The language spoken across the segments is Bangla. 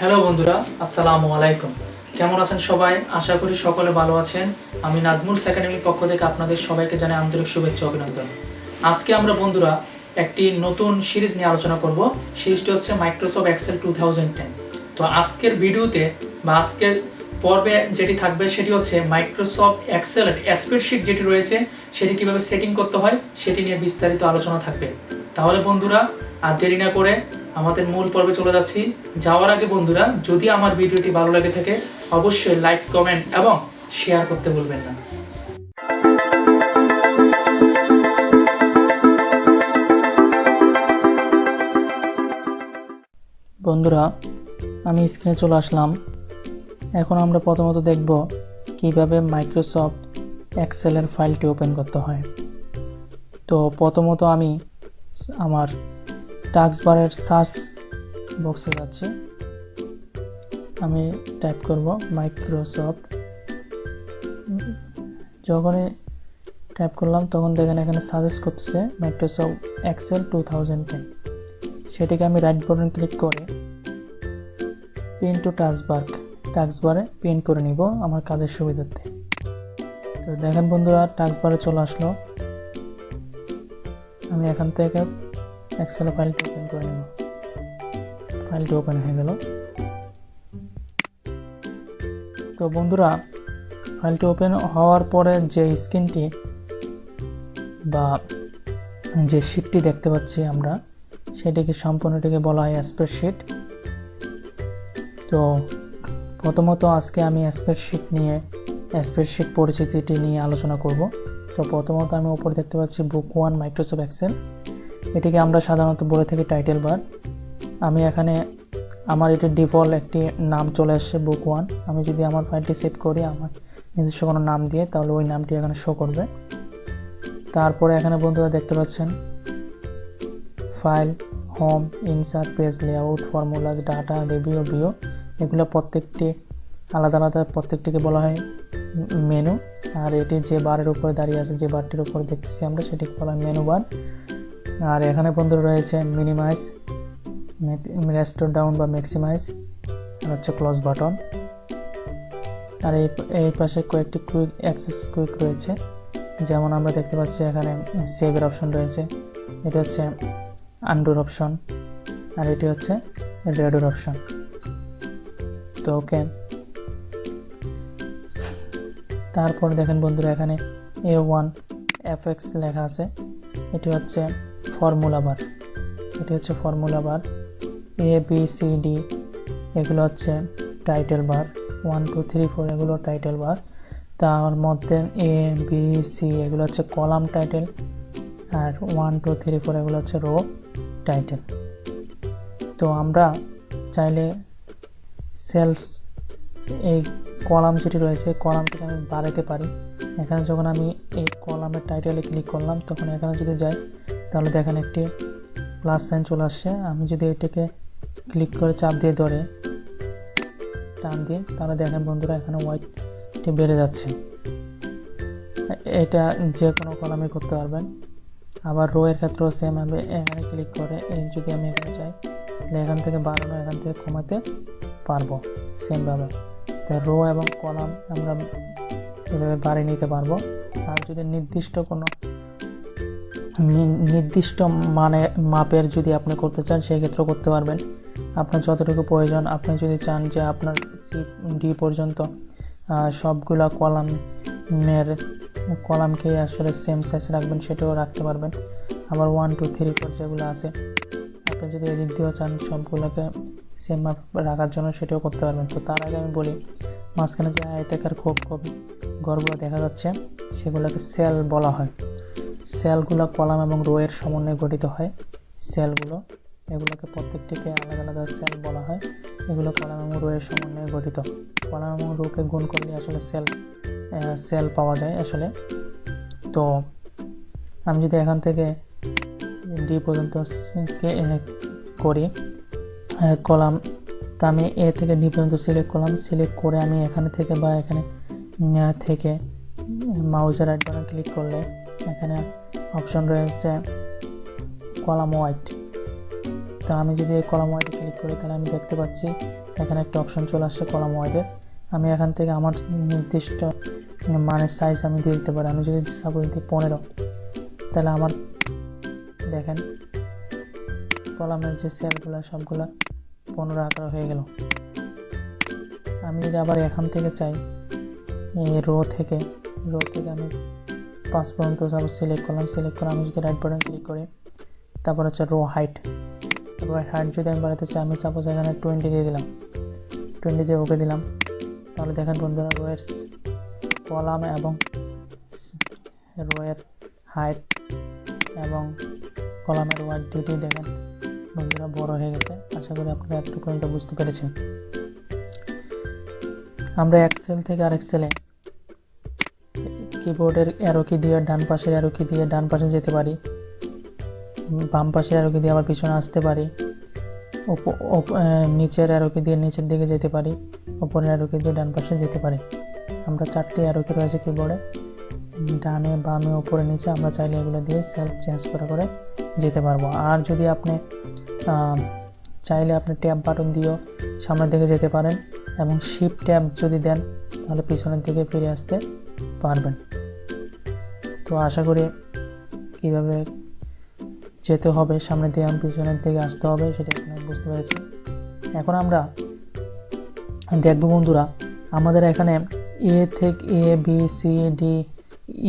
হ্যালো বন্ধুরা, আসসালামু আলাইকুম। কেমন আছেন সবাই? আশা করি সকলে ভালো আছেন। আমি নাজমুল একাডেমির পক্ষ থেকে আপনাদের সবাইকে জানাই আন্তরিক শুভেচ্ছা অভিনন্দন। আজকে আমরা বন্ধুরা একটি নতুন সিরিজ নিয়ে আলোচনা করব। সিরিজটি হচ্ছে মাইক্রোসফট এক্সেল 2010। তো আজকের ভিডিওতে বা আজকের পর্বে যেটি থাকবে সেটি হচ্ছে মাইক্রোসফট এক্সেলের স্প্রেডশিট যেটি রয়েছে সেটি কীভাবে সেটিং করতে হয় সেটি নিয়ে বিস্তারিত আলোচনা থাকবে। তাহলে বন্ধুরা আর দেরি না করে আমাদের মূল পর্বে চলে যাচ্ছি। যাওয়ার আগে বন্ধুরা, যদি আমার ভিডিওটি ভালো লাগে থাকে অবশ্যই লাইক, কমেন্ট এবং শেয়ার করতে ভুলবেন না। বন্ধুরা, আমি স্ক্রিনে চলে আসলাম। এখন আমরা প্রথমত দেখব কিভাবে মাইক্রোসফট এক্সেলের ফাইলটি ওপেন করতে হয়। তো প্রথমত আমি আমার টাস্ক বারের সার্চ বক্সে যাচ্ছি। আমি টাইপ করব মাইক্রোসফট। যখনই টাইপ করলাম তখন দেখেন এখানে সাজেস্ট করতেছে মাইক্রোসফট এক্সেল 2010। সেটিকে আমি রাইট বাটন ক্লিক করে পিন টু টাস্ক বারে পিন করে নিব আমার কাজের সুবিধার্থে। তো দেখেন বন্ধুরা, টাস্ক বারে চলে আসলো। আমি এখান থেকে এক্সেল ফাইলটি ওপেন করে নেব। ফাইলটি ওপেন হয়ে গেল। তো বন্ধুরা, ফাইলটি ওপেন হওয়ার পরে যে স্ক্রিনটি বা যে শিটটি দেখতে পাচ্ছি আমরা, সেটিকে সম্পূর্ণটিকে বলা হয় স্প্রেডশিট। তো প্রথমত আজকে আমি স্প্রেডশিট পরিচিতিটি নিয়ে আলোচনা করব। তো প্রথমত আমি উপরে দেখতে পাচ্ছি বুক 1 মাইক্রোসফট এক্সেল। এটিকে আমরা সাধারণত বলে থাকি টাইটেল বার। আমি এখানে আমার এটির ডিফল্ট একটি নাম চলে আসছে বুক 1। আমি যদি আমার ফাইলটি সেভ করি আমার নিজস্ব কোনো নাম দিয়ে, তাহলে ওই নামটি এখানে শো করবে। তারপরে এখানে বন্ধুরা দেখতে পাচ্ছেন file, home, insert, page layout, formulas, data, review, view, এগুলো প্রত্যেকটি আলাদা আলাদা, প্রত্যেকটিকে বলা হয় মেনু। আর এটি যে বারের উপরে দাঁড়িয়ে আছে, যে বারটির উপরে দেখতেছি আমরা, সেটিকে বলা হয় মেনু বার। আর এখানে বন্ধুরা রয়েছে মিনিমাইজ, রেস্টোর ডাউন বা ম্যাক্সিমাইজ, আর হচ্ছে ক্লোজ বাটন। আর এই পাশে কয়েকটি কুইক রয়েছে, যেমন আমরা দেখতে পাচ্ছি এখানে সেভের অপশন রয়েছে, এটা হচ্ছে আন্ডুর অপশন, আর এটি হচ্ছে রেডোর অপশন। তো ওকে, তারপর দেখেন বন্ধুরা এখানে A1 FX লেখা আছে, এটি হচ্ছে ফর্মুলা বার। ABCD এগুলো হচ্ছে টাইটেল বার। 1 2 3 4 এগুলো টাইটেল বার। তার মধ্যে ABC এগুলো হচ্ছে কলাম টাইটেল, আর 1 2 3 4 এগুলো হচ্ছে রো টাইটেল। তো আমরা চাইলে সেলস, এই কলাম যেটি রয়েছে কলামটিকে আমি বাড়াতে পারি। এখানে যখন আমি এই কলামের টাইটেলে ক্লিক করলাম, তখন এখানে যদি যাই তাহলে দেখেন একটি প্লাস সাইন চলে আসছে। আমি যদি এটাকে ক্লিক করে চাপ দিয়ে ধরে টান দিই, তাহলে দেখেন বন্ধুরা এখানে হোয়াইটটি বেড়ে যাচ্ছে। এটা যে কোনো কলামে করতে পারবেন। আবার রো এর ক্ষেত্রেও সেম, আমি এখানে ক্লিক করে যদি আমি এখানে চাই তাহলে এখান থেকে বাড়ানো, এখান থেকে কমাতে পারবো সেমভাবে। তো রো এবং কলাম আমরা এভাবে বাড়িয়ে নিতে পারবো। আর যদি নির্দিষ্ট মাপের যদি আপনি করতে চান, সেই ক্ষেত্রেও করতে পারবেন। আপনার যতটুকু প্রয়োজন, আপনি যদি চান যে আপনার C-D পর্যন্ত সবগুলা কলামকে আসলে সেম সাইজ রাখবেন, সেটাও রাখতে পারবেন। আবার 1 2 3 4 যেগুলো আছে, আপনি যদি এদিক দিয়েও চান সবগুলোকে সেম মাপ রাখার জন্য, সেটাও করতে পারবেন। তো তার আগে আমি বলি, মাঝখানে যে আয়তাকার খোপ ঘরগুলো দেখা যাচ্ছে, সেগুলোকে সেল বলা হয়। সেলগুলো কলাম এবং রো এর সমন্বয়ে গঠিত হয়। এগুলোকে প্রত্যেকটিকে আলাদা আলাদা সেল বলা হয়। এগুলো কলাম এবং রো এর সমন্বয়ে গঠিত। কলাম এবং রোকে গুণ করলে আসলে সেল পাওয়া যায় আসলে। তো আমি যদি এখান থেকে ডি পর্যন্ত করি কলাম, তা আমি এ থেকে ডি পর্যন্ত সিলেক্ট করলাম। সিলেক্ট করে আমি এখানে থেকে বা এখানে থেকে মাউসের রাইট বাটন ক্লিক করলে এখানে অপশন রয়েছে কলাম হোয়াইট। তো আমি যদি এই কলাম ওয়াইডে ক্লিক করি তাহলে আমি দেখতে পাচ্ছি এখানে একটা অপশন চলে আসছে কলাম ওয়াইডের। আমি এখান থেকে আমার নির্দিষ্ট মানের সাইজ আমি দিয়ে দিতে পারি। আমি যদি সাপোজ দিই 15, তাহলে আমার দেখেন কলামের যে সেলগুলো সবগুলা 15 আকার হয়ে গেল। আমি যদি আবার এখান থেকে চাই রো থেকে আমি 5 পর্যন্ত সাপোজ সিলেক্ট করলাম। সিলেক্ট করে আমি যদি রাইট বাটন ক্লিক করি, তারপর হচ্ছে রো হাইট যদি আমি বাড়াতে চাই, আমি সাপোজ এখানে 20 দিয়ে দিলাম, 20 দিয়ে ওকে দিলাম। তাহলে দেখেন বন্ধুরা রোয়ের কলাম এবং রোয়ের হাইট এবং কলামের ওয়াইড দুটি দেখেন বন্ধুরা বড় হয়ে গেছে। আশা করি আপনারা একটু পর্যন্ত বুঝতে পেরেছেন। আমরা এক্সেল থেকে আর এক্সেলে কিবোর্ডের অ্যারো কি দিয়ে ডান পাশের অ্যারো কি দিয়ে ডান পাশে যেতে পারি, বাম পাশের অ্যারো কি দিয়ে আবার পিছনে আসতে পারি, নিচের অ্যারো কি দিয়ে নিচের দিকে যেতে পারি, উপরের অ্যারো কি দিয়ে ডান পাশে যেতে পারি। আমরা 4টি অ্যারো কি রয়েছে কিবোর্ডে, ডানে বামে উপরে নিচে, আমরা চাইলে এগুলো দিয়ে সেল চেঞ্জ করে যেতে পারবো। আর যদি আপনি চাইলে আপনি ট্যাব বাটন দিয়েও সামনের দিকে যেতে পারেন এবং শিফট ট্যাব যদি দেন তাহলে পিছনের দিকে ফিরে আসতে পারবেন। তো আশা করি কিভাবে যেতে হবে সামনের দিকে এবং পিছনের দিকে আসতে হবে সেটা আপনারা বুঝতে পেরেছেন। এখন আমরা দেখব বন্ধুরা আমাদের এখানে এ থেকে A B C D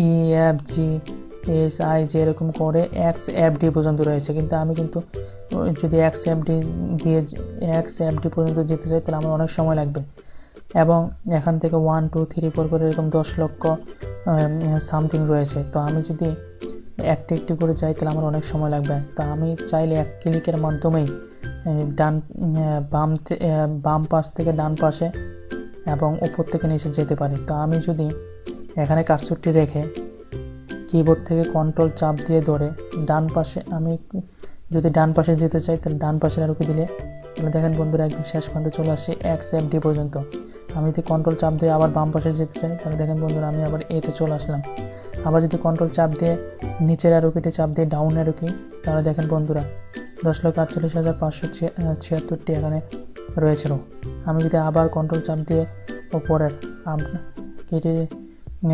E F G S I যে এরকম করে এক্স এফ ডি পর্যন্ত রয়েছে, কিন্তু আমি কিন্তু যদি এক্স এফ ডি পর্যন্ত যেতে চাই তাহলে আমার অনেক সময় লাগবে এবং এখান থেকে 1 2 3 4 করে এরকম 10 লক্ষ সামথিং রয়েছে। তো আমি যদি একটি করে যাই তাহলে আমার অনেক সময় লাগবে। তো আমি চাইলে এক ক্লিকের মাধ্যমেই বাম পাশ থেকে ডান পাশে এবং উপর থেকে নিচে যেতে পারি। তো আমি যদি এখানে কার্সরটি রেখে কিবোর্ড থেকে কন্ট্রোল চাপ দিয়ে ধরে ডান পাশে, আমি যদি ডান পাশে যেতে চাই তাহলে ডান পাশের আরোকে দিলে তাহলে দেখেন বন্ধুরা একদম শেষ পর্যন্ত চলে আসে এক্স এফ ডি পর্যন্ত। আমি যদি কন্ট্রোল চাপ দিয়ে আবার বাম পাশে যেতে চাই তাহলে দেখেন বন্ধুরা আমি আবার এতে চলে আসলাম। আবার যদি কন্ট্রোল চাপ দিয়ে নিচের অ্যারোকিতে চাপ দিয়ে ডাউন অ্যারোকি, তাহলে দেখেন বন্ধুরা 10,48,576টি এখানে রয়েছিল। আমি যদি আবার কন্ট্রোল চাপ দিয়ে ওপরের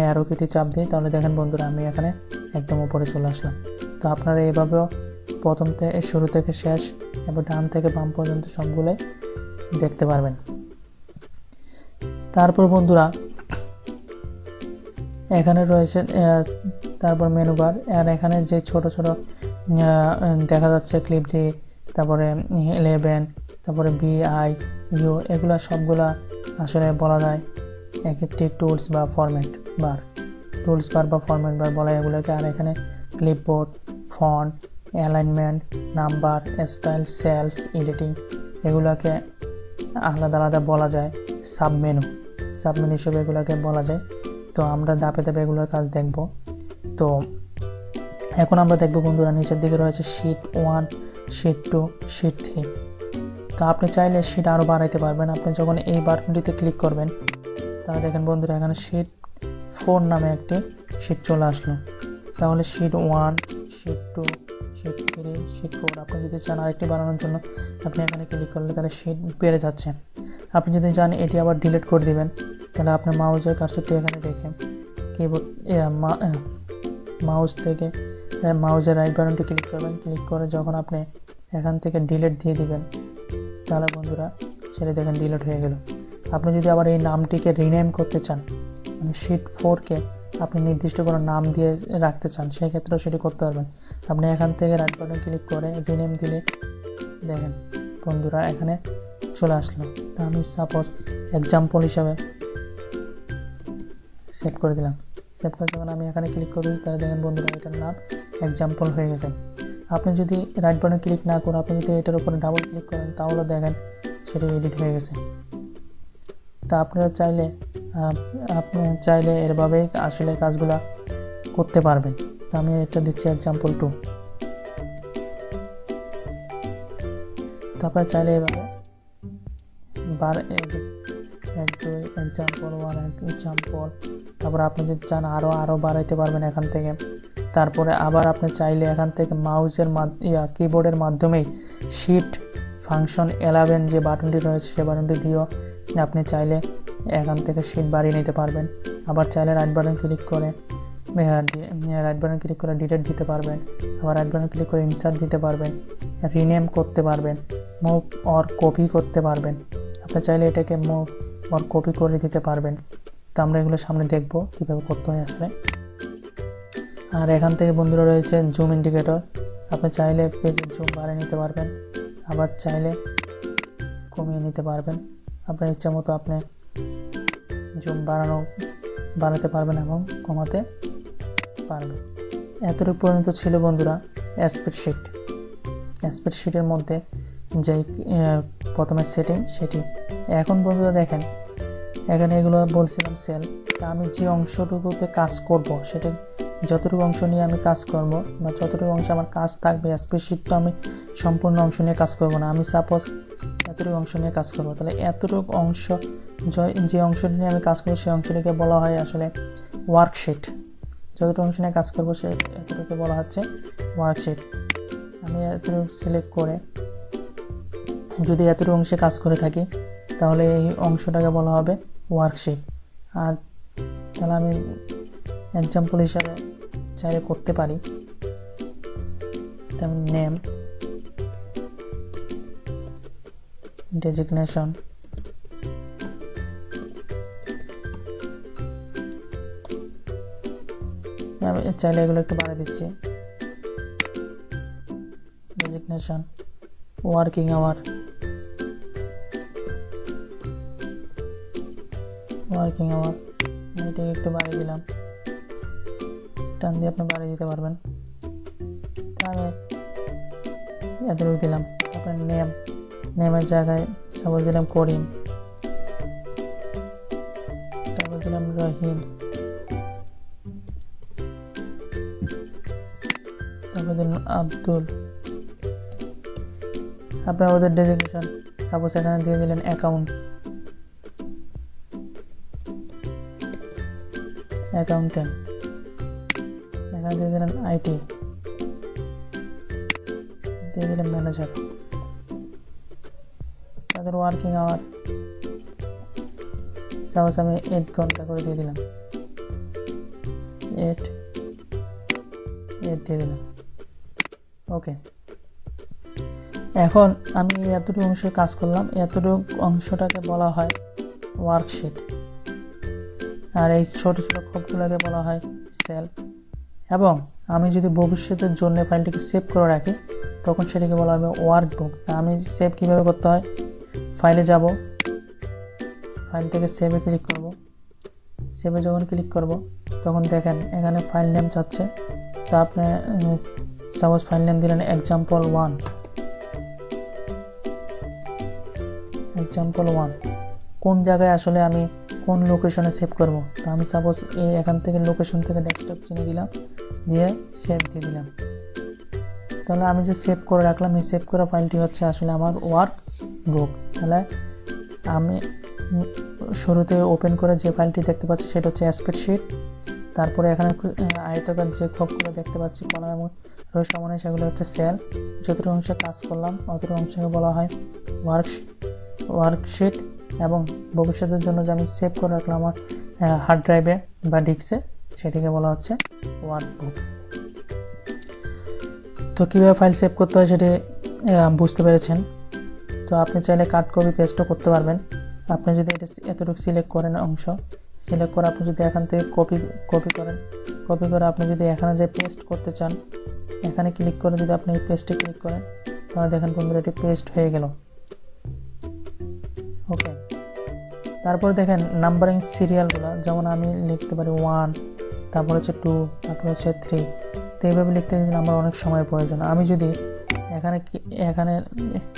অ্যারোকিটি চাপ দিই তাহলে দেখেন বন্ধুরা আমি এখানে একদম উপরে চলে আসলাম। তো আপনারা এইভাবেও প্রথম থেকে শুরু থেকে শেষ এবং ডান থেকে বাম পর্যন্ত সবগুলোই দেখতে পারবেন। তারপর বন্ধুরা এখানে রয়েছে তারপর মেনু বার, আর এখানে যে ছোট দেখা যাচ্ছে ক্লিপটি, তারপরে 11, তারপরে BI ইউ, এগুলা সবগুলা আসলে বলা যায় এক একটি টুলস বা ফরম্যাট বার বলা এগুলোকে। আর এখানে clipboard, font, alignment, number, style, cells, editing এগুলোকে আলাদা বলা যায় সাবমেনু হিসেবে এগুলোকে বলা যায়। তো আমরা ধাপে এগুলোর কাজ দেখব। তো এখন আমরা দেখব বন্ধুরা নিচের দিকে রয়েছে শিট 1, শিট 2, শিট 3। তো আপনি চাইলে শিট আরও বাড়াইতে পারবেন। আপনি যখন এই বাটনটিতে ক্লিক করবেন তাহলে দেখেন বন্ধুরা এখানে শিট 4 নামে একটি শিট চলে আসলো। তাহলে শিট 1, শিট 2, শিট 3, শিট 4 আপনি যদি চান আরেকটি বানানোর জন্য আপনি এখানে ক্লিক করলে তাহলে শিট বেড়ে যাচ্ছে। আপনি যদি চান এটি আবার ডিলিট করে দিবেন তাহলে আপনার মাউসের কার্সরটি এখানে রেখে কিবোর্ড মাউস থেকে মাউসের রাইট বাটনটি ক্লিক করবেন। ক্লিক করে যখন আপনি এখান থেকে ডিলিট দিয়ে দিবেন তাহলে বন্ধুরা সেটা দেখেন ডিলিট হয়ে গেল। আপনি যদি আবার এই নামটিকে রিনেম করতে চান, মানে শিট 4কে আপনি নির্দিষ্ট কোনো নাম দিয়ে রাখতে চান, সেই ক্ষেত্রেও সেটি করতে পারবেন। আপনি এখান থেকে রাইট বাটন ক্লিক করে রিনেম দিলে দেখেন বন্ধুরা এখানে চলে আসলো। তো আমি সাপোজ এক্সাম্পল হিসাবে সেভ করে দিলাম। সেভ করে যখন আমি এখানে ক্লিক করে দিচ্ছি তাহলে দেখেন বন্ধুরা এটার নাম এক্সাম্পল হয়ে গেছে। আপনি যদি রাইট বাটন ক্লিক না করে আপনি যদি এটার উপরে ডাবল ক্লিক করেন তাহলে দেখেন সেটা এডিট হয়ে গেছে। তা আপনারা চাইলে এরভাবেই আসলে কাজগুলো করতে পারবেন। তো আমি এটা দিচ্ছি এক্সাম্পল 2। তারপরে চাইলে এভাবে এক্সাম্পল 1, এক্সাম্পল, তারপরে আপনি যদি চান আরও বাড়াইতে পারবেন এখান থেকে। তারপরে আবার আপনি চাইলে এখান থেকে মাউসের কিবোর্ডের মাধ্যমেই শিফট ফাংশন 11 যে বাটনটি রয়েছে সেই বাটনটি দিয়েও আপনি চাইলে এখান থেকে শিট বাড়িয়ে নিতে পারবেন। আবার চাইলে রাইট বাটন ক্লিক করে ডিলিট দিতে পারবেন। আবার রাইট বাটন ক্লিক করে ইনসার্ট দিতে পারবেন, রিনেম করতে পারবেন, মুভ অর কপি করতে পারবেন। আপনি চাইলে এটাকে মুভ অর কপি করে দিতে পারবেন। তো আমরা এগুলো সামনে দেখব কীভাবে করতে হয় আসলে। আর এখান থেকে বন্ধুরা রয়েছে জুম ইন্ডিকেটর। আপনি চাইলে পেজের জুম বাড়িয়ে নিতে পারবেন, আবার চাইলে কমিয়ে নিতে পারবেন। আপনার ইচ্ছা মতো আপনি জুম বাড়াতে পারবেন এবং কমাতে পারবেন। এতটুকু পর্যন্ত ছিল বন্ধুরা স্প্রেডশিটের মধ্যে যেই প্রথমে সেটিং সেটি। এখন বন্ধুরা দেখেন এখানে এগুলো বলছিলাম সেল। তা আমি যে অংশটুকুতে কাজ করব সেটা যতটুকু অংশ নিয়ে আমি কাজ করব বা যতটুকু অংশ আমার কাজ থাকবে, স্প্রেডশিট তো আমি সম্পূর্ণ অংশ নিয়ে কাজ করব না। আমি সাপোজ এতটুকু অংশ নিয়ে কাজ করব, তাহলে এতটুকু অংশ যে অংশটি নিয়ে আমি কাজ করব সেই অংশটিকে বলা হয় আসলে ওয়ার্কশিট। যতটুকু অংশ নিয়ে কাজ করবো সে এতটুকু বলা হচ্ছে ওয়ার্কশিট। আমি এতটুকু সিলেক্ট করে যদি এতটুকু অংশে কাজ করে থাকি তাহলে এই অংশটাকে বলা হবে ওয়ার্কশিট। আর তাহলে আমি এক্সাম্পল হিসাবে চাইলে করতে পারি, তেমন নেম, ডেজিগনেশন, আমি চাইলে এগুলো একটু বাড়িয়ে দিচ্ছি, ডেজিগনেশন, ওয়ার্কিং আওয়ার, এটাকে একটু বাড়িয়ে দিলাম, টান দিয়ে আপনি বাড়িয়ে দিতে পারবেন। তাহলে এতটুকু দিলাম। তারপরে নেমের জায়গায় সাপোজ দিলাম করিম, তারপর দিলাম রহিম, তারপর দিলাম আব্দুল। আপনি আমাদের ডেজিগনেশন সাপোজ এখানে দিয়ে দিলেন অ্যাকাউন্টেন্ট, এখানে দিয়ে দিলেন আইটি, দিয়ে দিলেন ম্যানেজার। তাদের ওয়ার্কিং আওয়ার সাপোজ আমি 8 ঘন্টা করে দিয়ে দিলাম, 8 দিয়ে দিলাম। ওকে, এখন আমি এতটুকু অংশে কাজ করলাম, এতটুকু অংশটাকে বলা হয় ওয়ার্কশিট। আর এই ছোট ছোট খোপগুলোকে বলা হয় সেল। এবং আমি যদি ভবিষ্যতের জন্য ফাইলটিকে সেভ করে রাখি তখন সেটাকে বলা হবে ওয়ার্কবুক। আমি সেভ কীভাবে করতে হয়, ফাইলে যাব, ফাইল থেকে সেভে ক্লিক করব। সেভে যখন ক্লিক করব তখন দেখেন এখানে ফাইল নেম চাচ্ছে। তো আপনি সাপোজ ফাইল নেম দিলেন example1। কোন জায়গায় আসলে আমি কোন লোকেশনে সেভ করব, তো আমি সাপোজ এখান থেকে লোকেশন থেকে ডেস্কটপ চিনে দিলাম, দিয়ে সেভ দিয়ে দিলাম। তাহলে আমি যে সেভ করে রাখলাম এই সেভ করা ফাইলটি হচ্ছে আসলে আমার ওয়ার্ক বুক। তাহলে আমি শুরুতে ওপেন করে যে ফাইলটি দেখতে পাচ্ছি সেটা হচ্ছে স্প্রেডশিট। তারপরে এখানে আয়তাকার যে খোপগুলো দেখতে পাচ্ছি কলাম এবং রো সমানে সেগুলো হচ্ছে সেল। যতটুকু অংশে কাজ করলাম অতটুকু অংশকে বলা হয় ওয়ার্কশিট। এবং ভবিষ্যতের জন্য যে আমি সেভ করে রাখলাম আমার হার্ড ড্রাইভে বা ডিস্কে সেটিকে বলা হচ্ছে ওয়ার্কবুক। তো কীভাবে ফাইল সেভ করতে হয় সেটি বুঝতে পেরেছেন। তো আপনি চাইলে কাট কপি পেস্টও করতে পারবেন। আপনি যদি এটা এতটুকু সিলেক্ট করেন অংশ, সিলেক্ট করে আপনি যদি এখান থেকে কপি করে আপনি যদি এখানে যে পেস্ট করতে চান এখানে ক্লিক করে যদি আপনি এই পেস্টে ক্লিক করেন তাহলে দেখেন বন্ধুরা এটি পেস্ট হয়ে গেল। ওকে, তারপর দেখেন নাম্বারিং সিরিয়ালগুলো, যেমন আমি লিখতে পারি 1, তারপর হচ্ছে 2, তারপর হচ্ছে 3। তো এইভাবে লিখতে গেলে আমার অনেক সময় প্রয়োজন। আমি যদি এখানে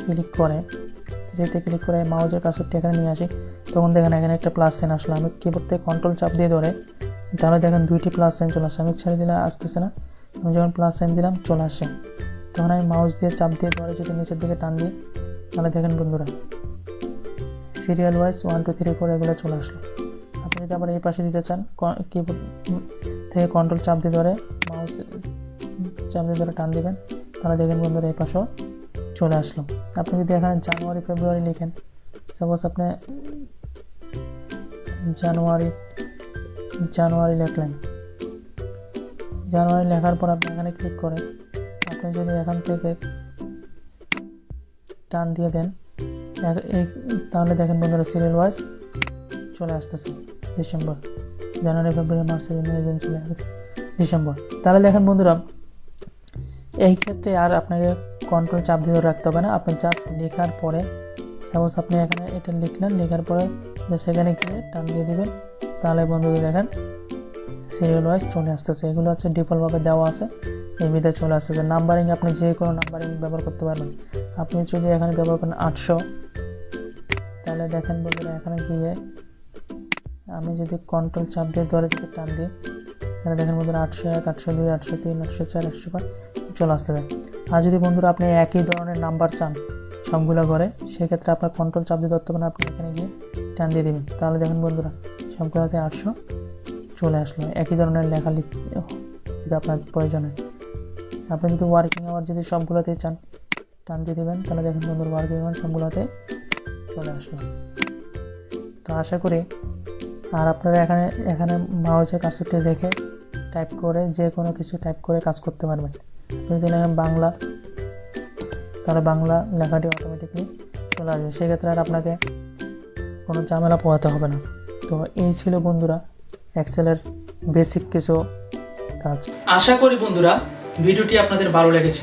ক্লিক করে 3তে ক্লিক করে মাউসের কার্সরটি এখানে নিয়ে আসি তখন দেখেন এখানে একটা প্লাস সাইন আসলো। আমি কিবোর্ড থেকে কন্ট্রোল চাপ দিয়ে ধরে তাহলে দেখেন 2টি প্লাস সাইন চলে আসছে। আমি ছেড়ে দিলে আসতেছে না, আমি যখন প্লাস সাইন দিলাম চলে আসে। তখন আমি মাউস দিয়ে চাপ দিয়ে ধরে যদি নিচের দিকে টান দিই তাহলে দেখেন বন্ধুরা সিরিয়াল ওয়াইজ 1, 2, 3, 4 এগুলো চলে আসলো। আপনি যদি আবার এই পাশে দিতে চান কিবোর্ড থেকে কন্ট্রোল চাপ দিয়ে ধরে মাউস চাপ দিয়ে ধরে টান দিবেন তাহলে দেখেন বন্ধুরা এই পাশেও চলে আসলো। আপনি যদি এখানে জানুয়ারি ফেব্রুয়ারি লিখেন, সাপোজ আপনি জানুয়ারি লিখলেন, জানুয়ারি লেখার পর আপনি এখানে ক্লিক করেন, আপনি যদি এখান থেকে টান দিয়ে দেন তাহলে দেখেন বন্ধুরা সিরিয়াল ওয়াইজ চলে আসতেছে December, January February March April May June July December. তাহলে দেখেন বন্ধুরা এই ক্ষেত্রে আর আপনাকে কন্ট্রোল চাপ দিয়ে রাখতে হবে না, আপনি জাস্ট লেখার পরে সাপোজ আপনি এখানে এটা লিখলেন, লেখার পরে সেখানে গিয়ে টান দিয়ে দিবেন, তাহলে বন্ধুদের দেখেন সিরিয়াল ওয়াইজ চলে আসতেছে। এগুলো হচ্ছে ডিফল্টভাবে দেওয়া আছে, এই বিধায় চলে আসতেছে। নাম্বারিং আপনি যে কোনো নাম্বারিং ব্যবহার করতে পারবেন। আপনি যদি এখানে ব্যবহার করেন 800, তাহলে দেখেন বন্ধুরা এখানে গিয়ে আমি যদি কন্ট্রোল চাপ দিয়ে ধরে যদি টান দিই, তাহলে দেখেন বন্ধুরা 801, 802, 803, 804, 805 চলে আসতে যায়। আর যদি বন্ধুরা আপনি একই ধরনের নাম্বার চান সবগুলো করে, সেক্ষেত্রে আপনার কন্ট্রোল চাপ দিয়ে ধরতে পারেন, আপনি এখানে গিয়ে টান দিয়ে দেবেন, তাহলে দেখেন বন্ধুরা সবগুলোতে 800 চলে আসলো। একই ধরনের লেখা লিখতে যদি আপনার প্রয়োজন হয়। আপনি যদি ওয়ার্কিং আওয়ার যদি সবগুলোতেই চান, টান দিয়ে দেবেন, তাহলে দেখেন বন্ধুরা ওয়ার্কিং আওয়ার সবগুলোতে চলে আসলো। তো আশা করি আর আপনারা এখানে মাউসের কার্সরটি রেখে টাইপ করে যে কোনো কিছু টাইপ করে কাজ করতে পারবেন। আপনি যদি লেখেন বাংলা, তাহলে বাংলা লেখাটি অটোমেটিকলি চলে আসবে, সেক্ষেত্রে আর আপনাকে কোনো ঝামেলা পোহাতে হবে না। তো এই ছিল বন্ধুরা এক্সেলের বেসিক কিছু কাজ। আশা করি বন্ধুরা ভিডিওটি আপনাদের ভালো লেগেছে।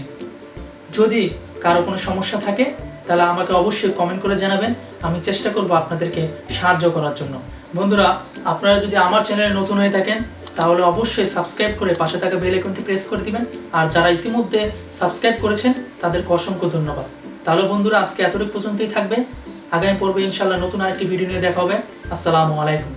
যদি কারো কোনো সমস্যা থাকে তাহলে আমাকে অবশ্যই কমেন্ট করে জানাবেন, আমি চেষ্টা করব আপনাদেরকে সাহায্য করার জন্য। বন্ধুরা আপনারা যদি আমার চ্যানেলে নতুন হয়ে থাকেন তাহলে অবশ্যই সাবস্ক্রাইব করে পাশে থাকা বেল আইকনটি প্রেস করে দিবেন, আর যারা ইতিমধ্যে সাবস্ক্রাইব করেছেন তাদেরকে অসংখ্য ধন্যবাদ। তাহলে বন্ধুরা আজকে এতটুকু পর্যন্তই থাকবে, আগামী পর্বে ইনশাআল্লাহ নতুন আরেকটি ভিডিও নিয়ে দেখা হবে। আসসালামু আলাইকুম।